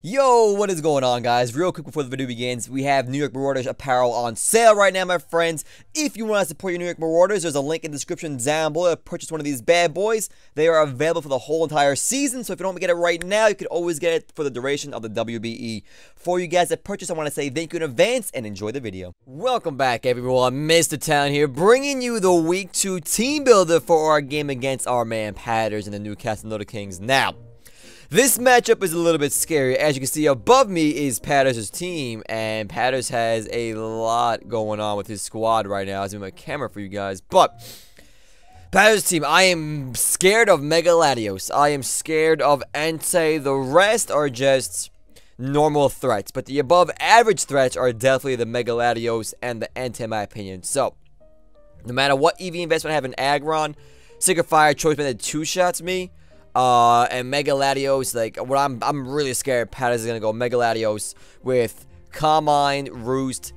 Yo, what is going on, guys? Real quick before the video begins, we have New York Marauders apparel on sale right now, my friends. If you want to support your New York Marauders, there's a link in the description down below to purchase one of these bad boys. They are available for the whole entire season, so if you don't get it right now, you can always get it for the duration of the WBE. For you guys that purchase, I want to say thank you in advance and enjoy the video. Welcome back, everyone. Mr.Talent here, bringing you the Week 2 team builder for our game against our man patterrz and the Newcastle NIDOKINGS. Now, this matchup is a little bit scary. As you can see above me is patterrz's team, and patterrz has a lot going on with his squad right now. I'll zoom my camera for you guys, but patterrz's team, I am scared of Marauders. I am scared of Entei. The rest are just normal threats, but the above average threats are definitely the Marauders and the Entei, in my opinion. So, no matter what EV investment I have in Agron, Signifier choice method 2-shots me. And Marauders, like, what I'm really scared patterrz is gonna go Marauders with Carmine, Roost,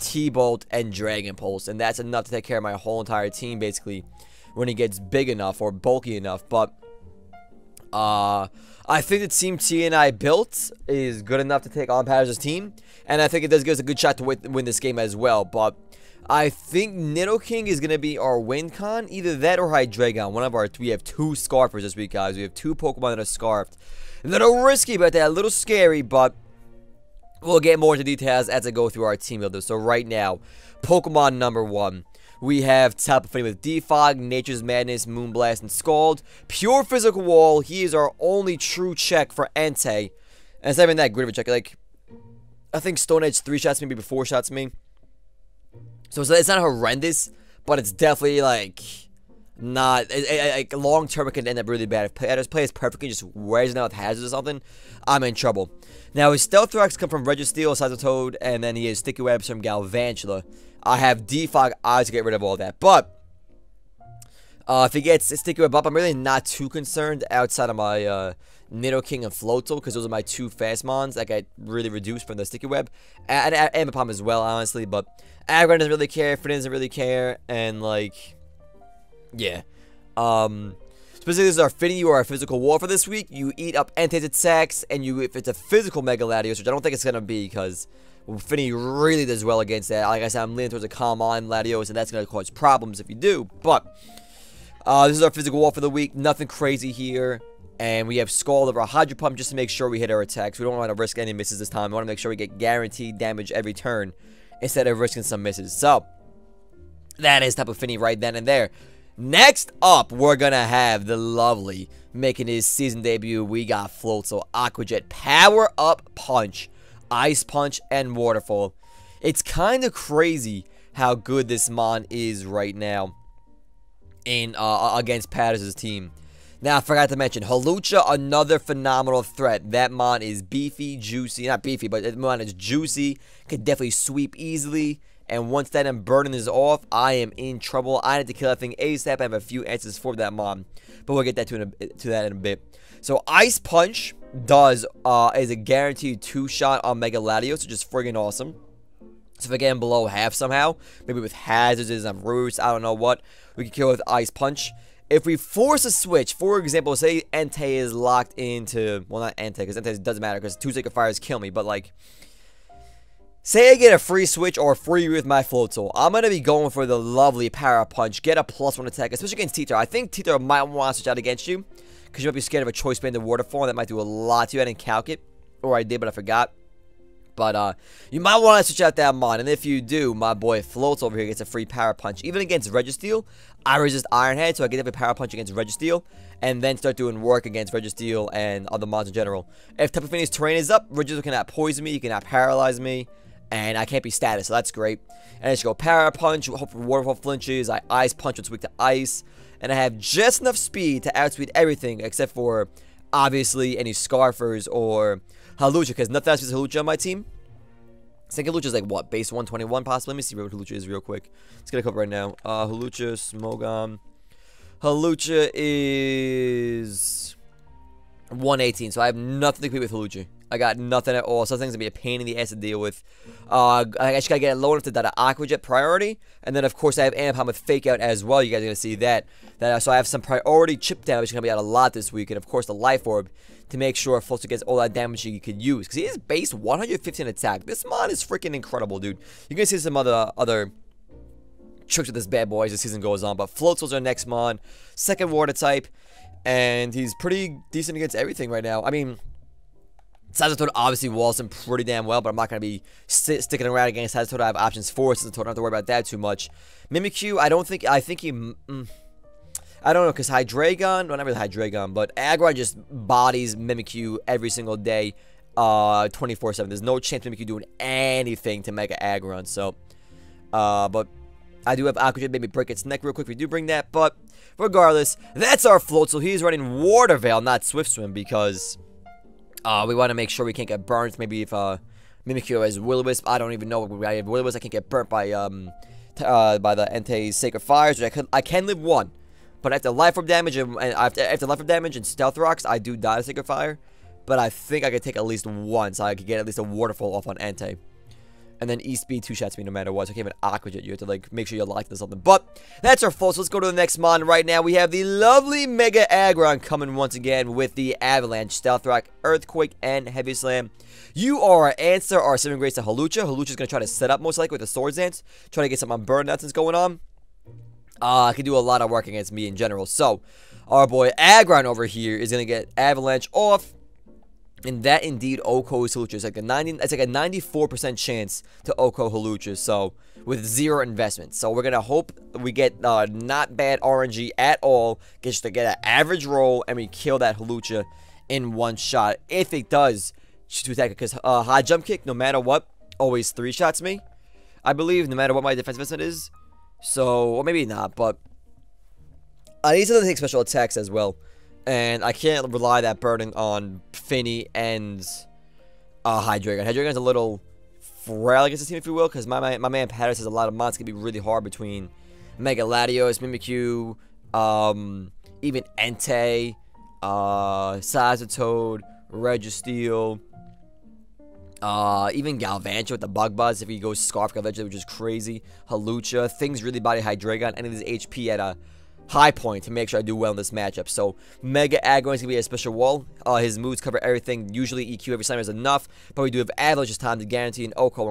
T-Bolt, and Dragon Pulse, and that's enough to take care of my whole entire team, basically, when he gets big enough or bulky enough. But I think the team T and I built is good enough to take on patterrz's team, and I think it does give us a good shot to win this game as well. But I think Nidoking is going to be our win con. Either that or Hydreigon. One of our, we have two Scarfers this week, guys. We have two Pokemon that are Scarfed. A little risky, but they're a little scary, but we'll get more into details as I go through our team builder. So right now, Pokemon number 1. We have Tapu Fini with Defog, Nature's Madness, Moonblast, and Scald. Pure Physical Wall. He is our only true check for Entei. And it's not even that good of a check. Like, I think Stone Edge 3-shots me, maybe 4-shots me. So it's not horrendous, but it's definitely, like, not, like, long-term it can end up really bad. If patterrz plays perfectly, just wears it out with hazards or something, I'm in trouble. Now, his Stealth Rocks come from Registeel, Toad, and then he has Sticky Webs from Galvantula. I have Defog, I to get rid of all that, but if he gets Sticky Web up, I'm really not too concerned outside of my Nidoking and Floatzel, because those are my two fast mons that get really reduced from the Sticky Web, and Ambipom as well, honestly. But Agron doesn't really care, Finn doesn't really care, and, like, yeah. Specifically, this is our Finny or our Physical War for this week. You eat up Entei's attacks, and if it's a physical Marauders, which I don't think it's gonna be, because Finny really does well against that. Like I said, I'm leaning towards a Carmine Latios, and that's gonna cause problems if you do. But this is our Physical War for the week. Nothing crazy here. And we have Scald over a Hydro Pump just to make sure we hit our attacks. We don't want to risk any misses this time. We want to make sure we get guaranteed damage every turn instead of risking some misses. So, that is Tapu Fini right then and there. Next up, we're going to have the lovely, making his season debut, we got Floatzel, Aqua Jet, Power Up Punch, Ice Punch, and Waterfall. It's kind of crazy how good this mon is right now in against patterrz's team. Now, I forgot to mention, Hawlucha, another phenomenal threat. That mon is beefy, juicy. Not beefy, but that mon is juicy. Could definitely sweep easily. And once that burden is off, I am in trouble. I need to kill that thing ASAP. I have a few answers for that mon, but we'll get that to that in a bit. So, Ice Punch is a guaranteed 2-shot on Marauders, which is friggin' awesome. So if I get him below half somehow, maybe with hazards and roots, I don't know what, we can kill with Ice Punch. If we force a switch, for example, say Entei is locked into, well, not Entei, because Entei doesn't matter, because 2 Sacred Fires kill me, but, like, say I get a free switch or free with my Floatzel, I'm going to be going for the lovely Power Punch, get a +1 attack, especially against T-Tar. I think T-Tar might want to switch out against you, because you might be scared of a Choice Band of Waterfall, and that might do a lot to you. I didn't calc it, or I did, but I forgot. But, you might want to switch out that mon, and if you do, my boy Floatzel over here gets a free Power Punch. Even against Registeel, I resist Iron Head, so I get a Power Punch against Registeel, and then start doing work against Registeel and other mons in general. If Tapu Fini's terrain is up, Registeel cannot poison me, he cannot paralyze me, and I can't be status, so that's great. And I just go Power Punch, hope for Waterfall flinches, I Ice Punch, what's weak to Ice, and I have just enough speed to outspeed everything, except for, obviously, any Scarfers or Hawlucha, because nothing else is Hawlucha on my team. I think Hawlucha is like, what, base 121 possibly? Let me see what Hawlucha is real quick. Let's get a couple right now. Hawlucha, Smogon. Hawlucha is 118, so I have nothing to compete with Hawlucha. I got nothing at all. So things gonna be a pain in the ass to deal with. I just gotta get it low enough to that Aqua Jet priority, and then of course I have Ampom with Fake Out as well. You guys are gonna see that. So I have some priority chip damage gonna be out a lot this week, and of course the Life Orb to make sure Floatzel gets all that damage he could use, because he is base 115 attack. This mod is freaking incredible, dude. You're gonna see some other tricks with this bad boy as the season goes on, but Floatzel's our next mod, second water type, and he's pretty decent against everything right now. I mean, Sazatoad obviously walls him pretty damn well, but I'm not going to be sticking around against Sazatoad. I have options for Sazatoad. I don't have to worry about that too much. Mimikyu, I think he... I don't know, because Hydreigon... Well, not really Hydreigon, but Aggron just bodies Mimikyu every single day, 24/7. There's no chance Mimikyu doing anything to Mega Aggron, so... but I do have Aqua Jet, maybe break its neck real quick if we do bring that, but regardless, that's our Floatzel. He's running Water Veil, not Swift Swim, because... we want to make sure we can't get burnt. Maybe if Mimikyu has Will-O-Wisp, I don't even know if I have Will-O-Wisp. I can't get burnt by the Entei's Sacred Fires, which I can live one. But after Life Orb damage and after Life Orb damage and Stealth Rocks, I do die to Sacred Fire. But I think I could take at least one, so I could get at least a Waterfall off on Entei. And then E-Speed two-shots me no matter what. So I can't even Aqua Jet. You have to, like, make sure you're locked into something. But that's our full. So let's go to the next mon right now. We have the lovely Mega Aggron coming once again with the Avalanche, Stealth Rock, Earthquake, and Heavy Slam. You are our answer, our 7 grades to Hawlucha. Hawlucha's going to try to set up most likely with the Swords Dance. Try to get some unburned nonsense going on. Can do a lot of work against me in general. So, our boy Aggron over here is going to get Avalanche off. And that indeed OHKO's Hawlucha. It's like a 94% chance to OHKO Hawlucha, so with 0 investment. So we're gonna hope we get not bad RNG at all, just to get an average roll, and we kill that Hawlucha in one shot. If it does to attack, because high jump kick, no matter what, always 3 shots me, I believe, no matter what my defense investment is. So, or maybe not, but these are the special attacks as well. And I can't rely that burden on Finny and Hydreigon. Hydreigon's a little frail against the team, if you will, because my man patterrz has a lot of mods. Can be really hard between Mega Latios, Mimikyu, even Entei, Sazatoad, Registeel, even Galvantula with the Bug Buzz if he goes Scarf Galvantula, which is crazy. Hawlucha, things really body Hydreigon, any of his HP at a high point to make sure I do well in this matchup. So Mega Aggron is gonna be a special wall. His moves cover everything. Usually EQ every slammer is enough, but we do have Avalanche this time to guarantee an OHKO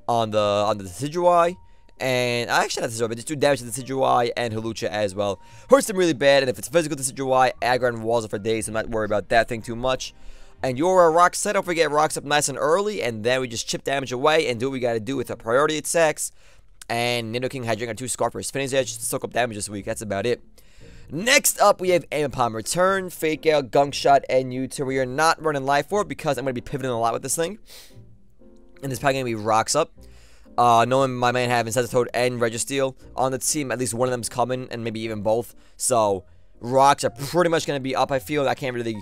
on the Decidueye. And I actually have Decidueye, but just do damage to the Decidueye and Hawlucha as well. Hurts them really bad, and if it's physical Decidueye, Aggron walls it for days. I'm not worried about that thing too much. And your rocks set up, we get rocks up nice and early, and then we just chip damage away and do what we gotta do with our priority attacks. And Nidoking, Hydreigon, 2 Scarfers. Finish Edge to soak up damage this week. That's about it. Next up, we have Ampom. Return, Fake Out, Gunk Shot, and U-Turn. We are not running Life Orb because I'm going to be pivoting a lot with this thing. And there's probably going to be Rocks up. Knowing my man having Sazatoad and Registeel on the team, at least one of them's coming, and maybe even both. So, Rocks are pretty much going to be up, I feel. I can't really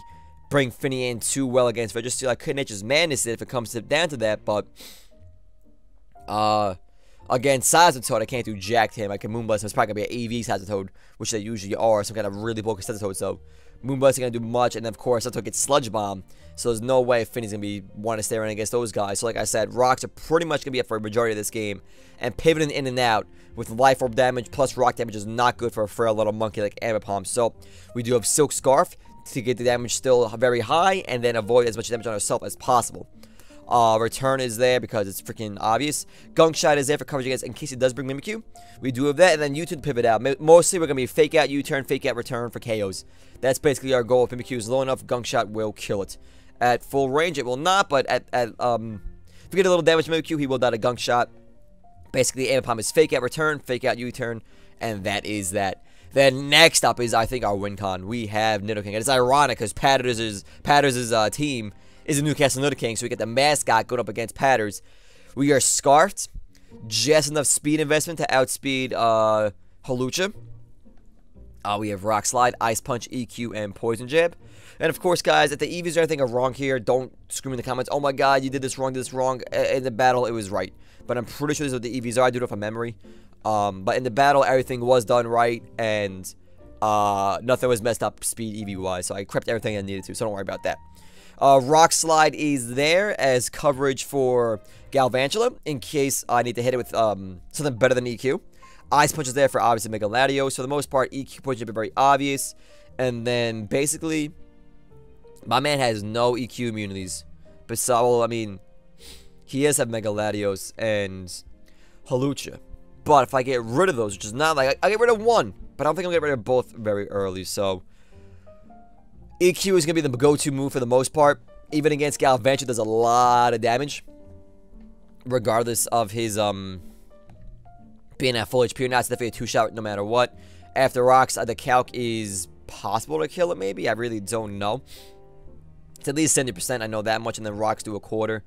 bring Finny in too well against Registeel. I could Nature's Madness it if it comes down to that, but... against Sazatoad, I can't do jack to him. I can Moonblast him. It's probably going to be an AV Sazatoad, which they usually are. Some kind of really bulky Sazatoad. So, Moonblast is going to do much. And then, of course, Sazatoad gets Sludge Bomb. So, there's no way Finny's going to be wanting to stay around against those guys. So, like I said, Rocks are pretty much going to be up for a majority of this game. And pivoting in and out with Life Orb damage plus Rock damage is not good for a frail little monkey like Ampom. So, we do have Silk Scarf to get the damage still very high. And then avoid as much damage on ourselves as possible. Return is there because it's freaking obvious. Gunk Shot is there for coverage against in case it does bring Mimikyu. We do have that, and then U-Turn pivot out. Mostly we're going to be Fake Out, U-Turn, Fake Out, Return for KOs. That's basically our goal. If Mimikyu is low enough, Gunk Shot will kill it. At full range, it will not, but if we get a little damage to Mimikyu, he will die to Gunk Shot. Basically, Ampom is Fake Out, Return, Fake Out, U-Turn, and that is that. Then next up is, I think, our win con. We have Nidoking. And it's ironic because patterrz' team is a Newcastle Nidoking, so we get the mascot going up against patterrz. We are Scarfed. Just enough speed investment to outspeed Hawlucha. We have Rock Slide, Ice Punch, EQ, and Poison Jab. And of course, guys, if the EVs or anything are wrong here, don't scream in the comments, oh my god, you did this wrong, In the battle, it was right. But I'm pretty sure these are what the EVs are. I do it from memory. But in the battle, everything was done right, and nothing was messed up speed EV-wise. So I crept everything I needed to, so don't worry about that. Rock Slide is there as coverage for Galvantula in case I need to hit it with something better than EQ. Ice Punch is there for obviously Mega Latios. So for the most part, EQ Punch is very obvious. And then basically, my man has no EQ immunities. Besides, well, I mean, he does have Mega Latios and Hawlucha. But if I get rid of those, which is not like, I get rid of one. But I don't think I'll get rid of both very early. So EQ is going to be the go-to move for the most part. Even against Galvantula, does a lot of damage. Regardless of his being at full HP or not, it's definitely a two-shot no matter what. After Rocks, the Calc is possible to kill it maybe. I really don't know. It's at least 70%, I know that much. And then Rocks do a quarter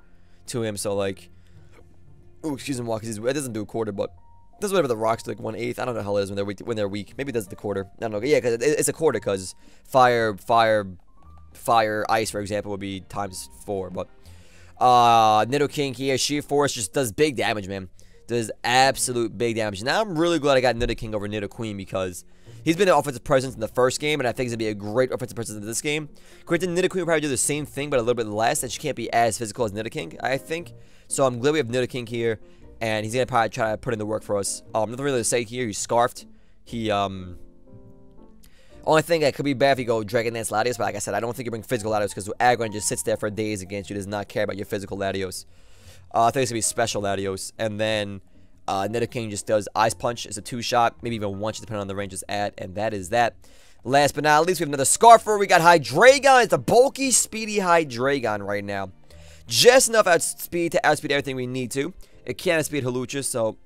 to him. So like, oh, excuse me, it doesn't do a quarter, but it does whatever the Rocks do, like 1/8. I don't know how it is when they're weak. Maybe it does the quarter. I don't know. Yeah, because it's a quarter. Because fire, ice, for example, would be ×4. But Nidoking here, Sheer Force just does big damage, man. Does absolute big damage. Now I'm really glad I got Nidoking over Nidoqueen because he's been an offensive presence in the first game, and I think he's going to be a great offensive presence in this game. Granted, Nidoqueen will probably do the same thing, but a little bit less, and she can't be as physical as Nidoking, I think. So I'm glad we have Nidoking here, and he's going to probably try to put in the work for us. Nothing really to say here. He's Scarfed. He, only thing that could be bad if you go Dragon Dance Latios, but like I said, I don't think you bring physical Latios because Aggron just sits there for days against you, does not care about your physical Latios. I think it's going to be special Latios. And then Nidoking just does Ice Punch. It's a two-shot, maybe even one, depending on the range it's at. And that is that. Last but not least, we have another Scarfer. We got Hydreigon. It's a bulky, speedy Hydreigon right now. Just enough outspeed to outspeed everything we need to. It can't outspeed Hawlucha, so...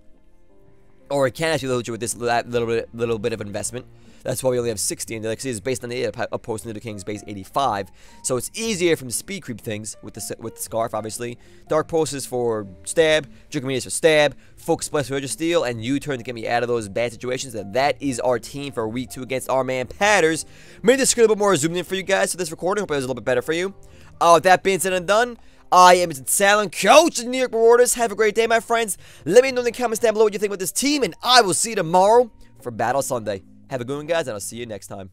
Or it can outspeed Hawlucha with this little bit of investment. That's why we only have 60 in there, because it's based on the 8 opposed to Nidoking's base 85. So it's easier from the speed creep things with the Scarf, obviously. Dark Pulse is for stab, Dracometer is for stab, Focus Blast for Steel, and U-Turn to get me out of those bad situations. And that is our team for week 2 against our man patterrz. Made this screen a little bit more zoomed in for you guys for this recording. Hope it was a little bit better for you. With that being said and done, I am Mr.Talent, coach of the New York Marauders. Have a great day, my friends. Let me know in the comments down below what you think about this team, and I will see you tomorrow for Battle Sunday. Have a good one, guys, and I'll see you next time.